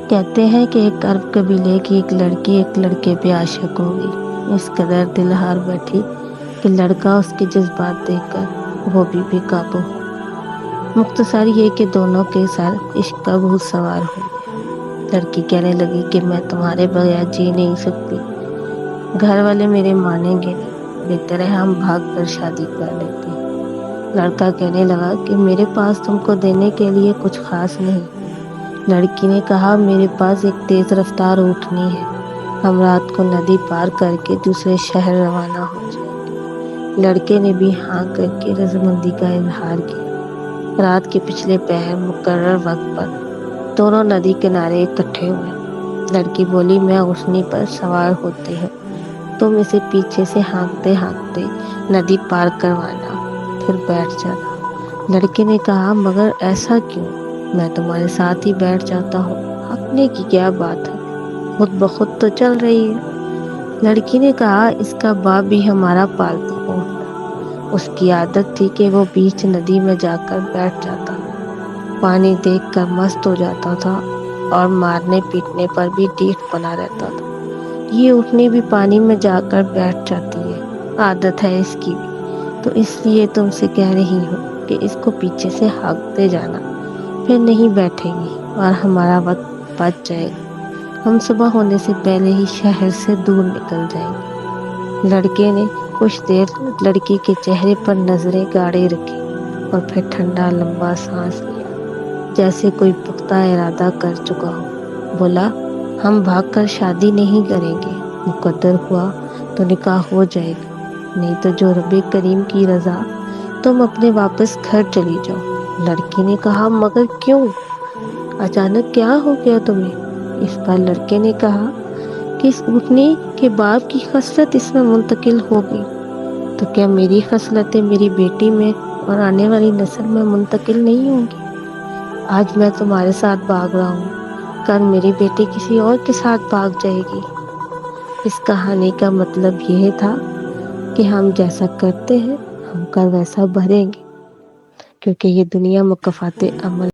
کہتے ہیں کہ ایک عرب قبیلے کی ایک لڑکی ایک لڑکے پہ عاشق ہو گئی، اس قدر دل ہار بیٹھی کہ لڑکا اس کے جذبات دیکھ کر وہ بھی بے قابو ہو۔ مختصر یہ کہ دونوں کے سر عشق کا بھوت سوار ہو گیا۔ لڑکی کہنے لگی کہ میں تمہارے بغیر جی نہیں سکتی، گھر والے میرے مانیں گے نہیں، بہتر ہے ہم بھاگ کر شادی کر لیتے ہیں۔ لڑکا کہنے لگا کہ میرے پاس تم کو دینے کے لیے کچھ خاص نہیں۔ لڑکی نے کہا میرے پاس ایک تیز رفتار اونٹنی ہے، ہم رات کو ندی پار کر کے دوسرے شہر روانہ ہو جائیں گے۔ لڑکے نے بھی ہاں کر کے رضامندی کا اظہار کیا۔ رات کے پچھلے پہر مقرر وقت پر دونوں ندی کنارے اکٹھے ہوئے۔ لڑکی بولی میں اونٹنی پر سوار ہوتی ہوں، تم اسے پیچھے سے ہانکتے ہانکتے ندی پار کروانا، پھر بیٹھ جانا۔ لڑکے نے کہا مگر ایسا کیوں، میں تمہارے ساتھ ہی بیٹھ جاتا ہوں، ہانکنے کی کیا بات ہے، خود بخود تو چل رہی ہے۔ لڑکی نے کہا اس کا باپ بھی ہمارا پالتو اونٹ تھا، اس کی عادت تھی کہ وہ بیچ ندی میں جا کر بیٹھ جاتا، پانی دیکھ کر مست ہو جاتا تھا اور مارنے پیٹنے پر بھی ڈیٹھ بنا رہتا تھا۔ یہ اونٹنی بھی پانی میں جا کر بیٹھ جاتی ہے، عادت ہے اس کی بھی، تو اس لیے تم سے کہہ رہی ہوں کہ اس کو پیچھے سے ہانکتے جانا، پھر نہیں بیٹھے گی اور ہمارا وقت بچ جائے گا، ہم صبح ہونے سے پہلے ہی شہر سے دور نکل جائیں گے۔ لڑکے نے کچھ دیر لڑکی کے چہرے پر نظریں گاڑے رکھی اور پھر ٹھنڈا لمبا سانس لیا، جیسے کوئی پختہ ارادہ کر چکا ہو۔ بولا ہم بھاگ کر شادی نہیں کریں گے، مقدر ہوا تو نکاح ہو جائے گا، نہیں تو جو رب کریم کی رضا، تم اپنے واپس گھر چلی جاؤ۔ لڑکی نے کہا مگر کیوں، اچانک کیا ہو گیا تمہیں؟ اس پر لڑکے نے کہا کہ اس اونٹنی کے باپ کی خصلت اس میں منتقل ہو گئی، تو کیا میری خصلتیں میری بیٹی میں اور آنے والی نسل میں منتقل نہیں ہوں گی؟ آج میں تمہارے ساتھ بھاگ رہا ہوں، کل میری بیٹی کسی اور کے ساتھ بھاگ جائے گی۔ اس کہانی کا مطلب یہ تھا کہ ہم جیسا کرتے ہیں ہم کل ویسا بھریں گے، کیونکہ یہ دنیا مکافات عمل